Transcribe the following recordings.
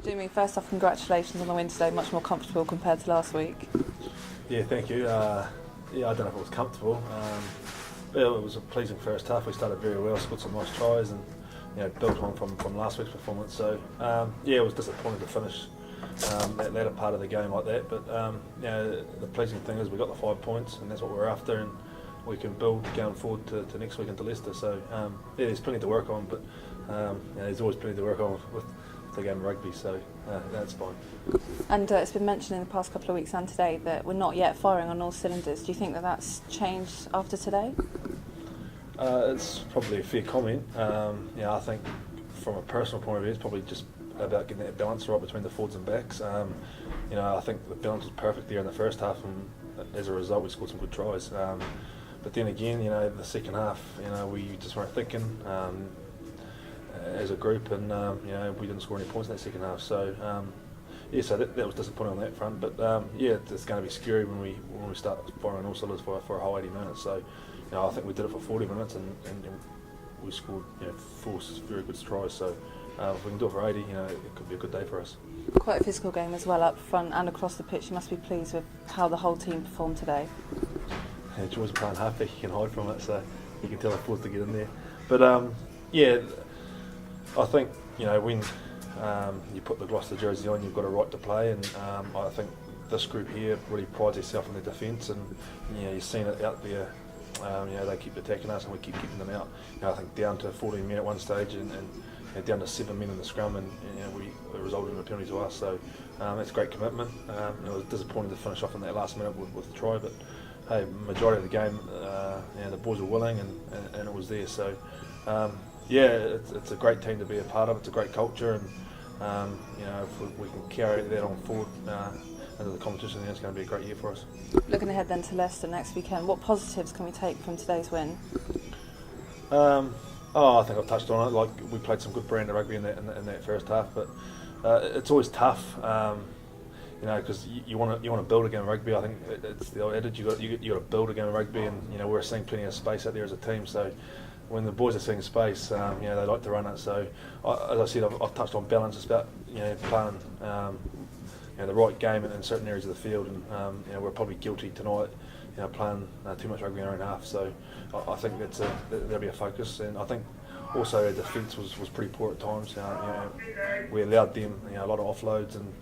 Jimmy, first off, congratulations on the win today. Much more comfortable compared to last week. Yeah, thank you. I don't know if it was comfortable. But it was a pleasing first half. We started very well, scored some nice tries, and built on from last week's performance. So it was disappointing to finish that latter part of the game like that. But the pleasing thing is we got the 5 points, and that's what we're after, and we can build going forward to next week into Leicester. So there's plenty to work on, but there's always plenty to work on with the game of rugby. So that's fine. And it's been mentioned in the past couple of weeks and today that we're not yet firing on all cylinders. Do you think that that's changed after today? It's probably a fair comment. I think from a personal point of view, it's probably just about getting that balance right between the forwards and backs. I think the balance was perfect there in the first half, and as a result, we scored some good tries. But then again, the second half, we just weren't thinking as a group, and we didn't score any points in that second half. So so that was disappointing on that front. But it's going to be scary when we start firing all cylinders for a whole 80 minutes. So I think we did it for 40 minutes, and we scored 4 very good tries. So if we can do it for 80, it could be a good day for us. Quite a physical game as well, up front and across the pitch. You must be pleased with how the whole team performed today. George playing halfback, you can hide from it, so you can tell the forwards to get in there. But I think when you put the Gloucester jersey on, you've got a right to play, and I think this group here really prides itself on their defence, and you've seen it out there. They keep attacking us, and we keep keeping them out. I think down to 14 men at one stage, and down to 7 men in the scrum, and it resulted in a penalty to us. So that's great commitment. It was disappointing to finish off in that last minute with the try, but hey, majority of the game, the boys were willing, and it was there. So it's a great team to be a part of. It's a great culture, and if we can carry that on forward into the competition, then it's going to be a great year for us. Looking ahead then to Leicester next weekend, what positives can we take from today's win? I think I've touched on it. Like, we played some good brand of rugby in that first half, but it's always tough. Because you want to build a game of rugby. I think it's the old adage, you got to build a game of rugby, and we're seeing plenty of space out there as a team. So when the boys are seeing space, they like to run it. So as I said, I've touched on balance. It's about playing the right game in certain areas of the field, and we're probably guilty tonight, playing too much rugby in our own half. So I think that'll be a focus, and I think also our defence was pretty poor at times. We allowed them a lot of offloads, and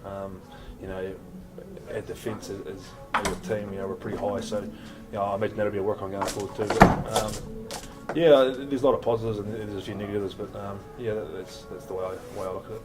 our defence as a team, we're pretty high. So I imagine that'll be a work on going forward too. But, there's a lot of positives and there's a few negatives, but that's the way I look at it.